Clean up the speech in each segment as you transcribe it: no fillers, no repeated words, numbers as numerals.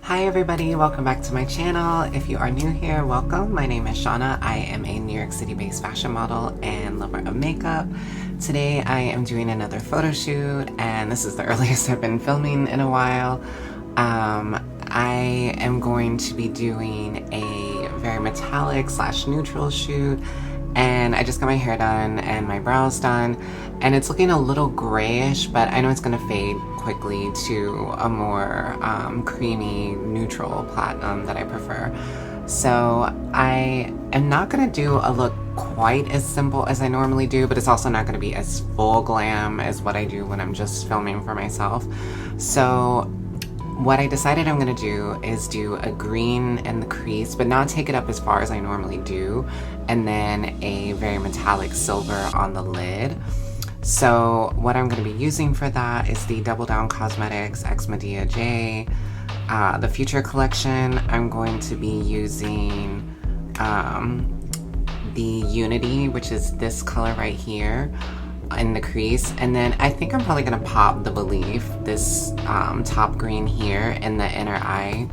Hi everybody, welcome back to my channel. If you are new here, welcome. My name is Shauna. I am a New York City based fashion model and lover of makeup. Today I am doing another photo shoot and this is the earliest I've been filming in a while. I am going to be doing a very metallic / neutral shoot, and I just got my hair done and my brows done, and it's looking a little grayish, but I know it's going to fade quickly to a more creamy neutral platinum that I prefer. So I am not going to do a look quite as simple as I normally do, but it's also not going to be as full glam as what I do when I'm just filming for myself. So what I decided I'm going to do is do a green in the crease, but not take it up as far as I normally do, and then a very metallic silver on the lid. So what I'm going to be using for that is the Doubledown Cosmetics X Medeaij, the Future collection. I'm going to be using the Unity, which is this color right here, in the crease, and then I think I'm probably gonna pop the Belief, this top green here, in the inner eye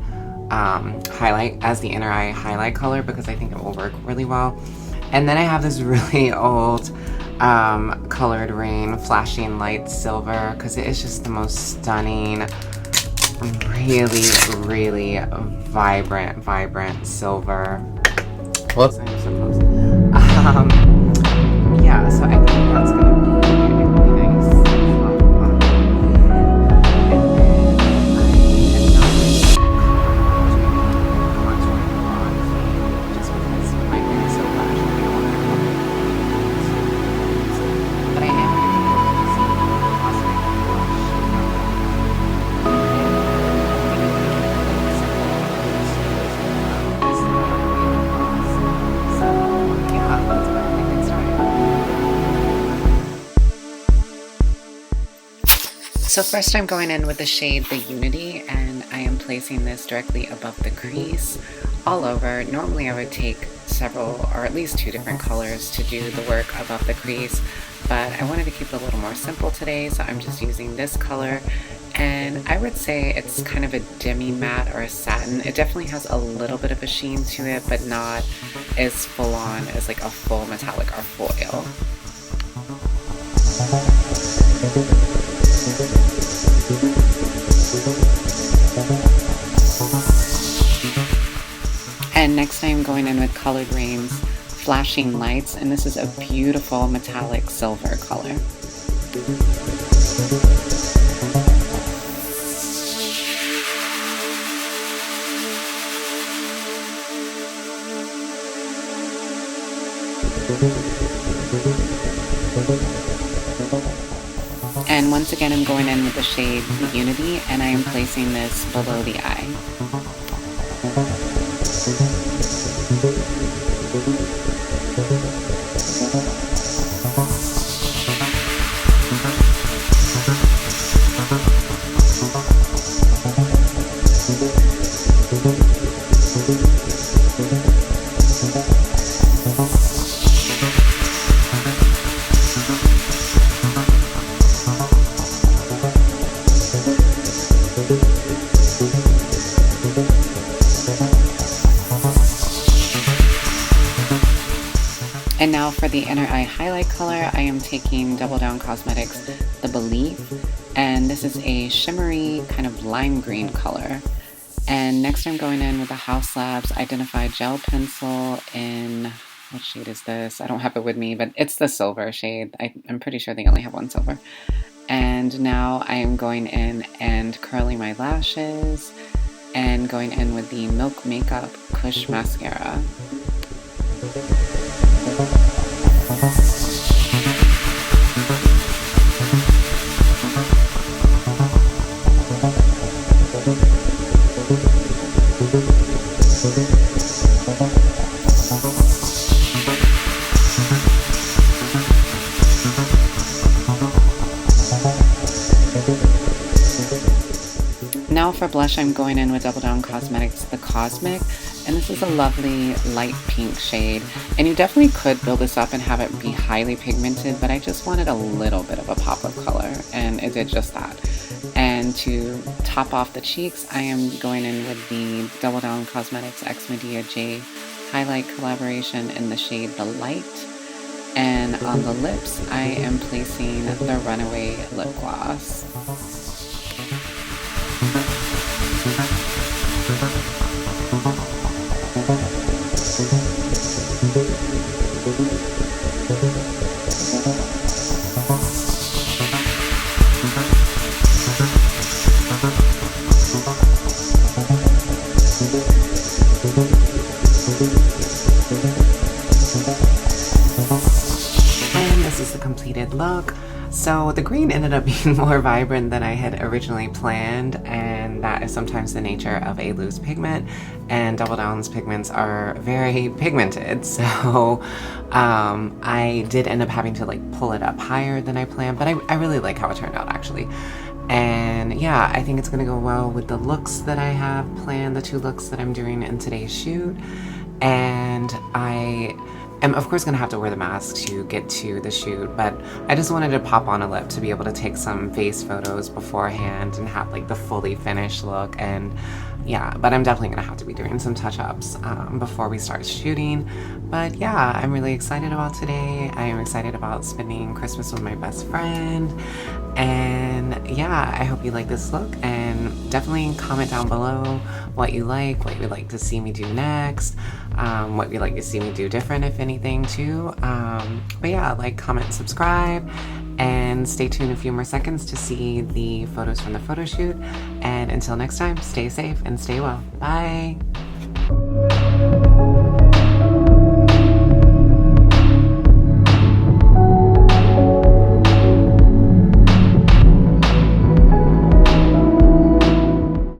highlight as the inner eye highlight color, because I think it will work really well. And then I have this really old colored rain flashing light silver, because it is just the most stunning, really vibrant silver. Whoops, I'm supposed yeah, so I think that's gonna be really nice. So first I'm going in with the shade The Unity, and I am placing this directly above the crease, all over. Normally I would take several, or at least 2 different colors to do the work above the crease, but I wanted to keep it a little more simple today, so I'm just using this color. And I would say it's kind of a demi-matte or a satin. It definitely has a little bit of a sheen to it, but not as full-on as like a full metallic or foil. And next I'm going in with Colored Rain's Flashing Lights, and this is a beautiful metallic silver color. And once again I'm going in with the shade The Unity, and I am placing this below the eye. And now for the inner eye highlight color, I am taking Doubledown Cosmetics The Belief, and this is a shimmery kind of lime green color. And next I'm going in with the House Labs Identify Gel Pencil in, what shade is this? I don't have it with me, but it's the silver shade. I'm pretty sure they only have one silver. And now I am going in and curling my lashes and going in with the Milk Makeup Kush Mascara. Now for blush, I'm going in with Doubledown Cosmetics The Cosmic, and this is a lovely light pink shade. And you definitely could build this up and have it be highly pigmented, but I just wanted a little bit of a pop of color, and it did just that. And And to top off the cheeks, I am going in with the Doubledown Cosmetics X Medeaij highlight collaboration in the shade The Light. And on the lips, I am placing the Runaway lip gloss. And this is the completed look. So the green ended up being more vibrant than I had originally planned, and that is sometimes the nature of a loose pigment, and Doubledown's pigments are very pigmented, so I did end up having to like pull it up higher than I planned, but I really like how it turned out actually. And yeah, I think it's gonna go well with the looks that I have planned, the 2 looks that I'm doing in today's shoot. And I am of course gonna have to wear the mask to get to the shoot, but I just wanted to pop on a lip to be able to take some face photos beforehand and have like the fully finished look. And yeah, but I'm definitely gonna have to be doing some touch-ups before we start shooting. But yeah, I'm really excited about today. I am excited about spending Christmas with my best friend. And yeah, I hope you like this look, and definitely comment down below what you like, what you'd like to see me do next, what you'd like to see me do different, if anything, too. But yeah, like, comment, subscribe, and stay tuned a few more seconds to see the photos from the photo shoot. And until next time, stay safe and stay well. Bye!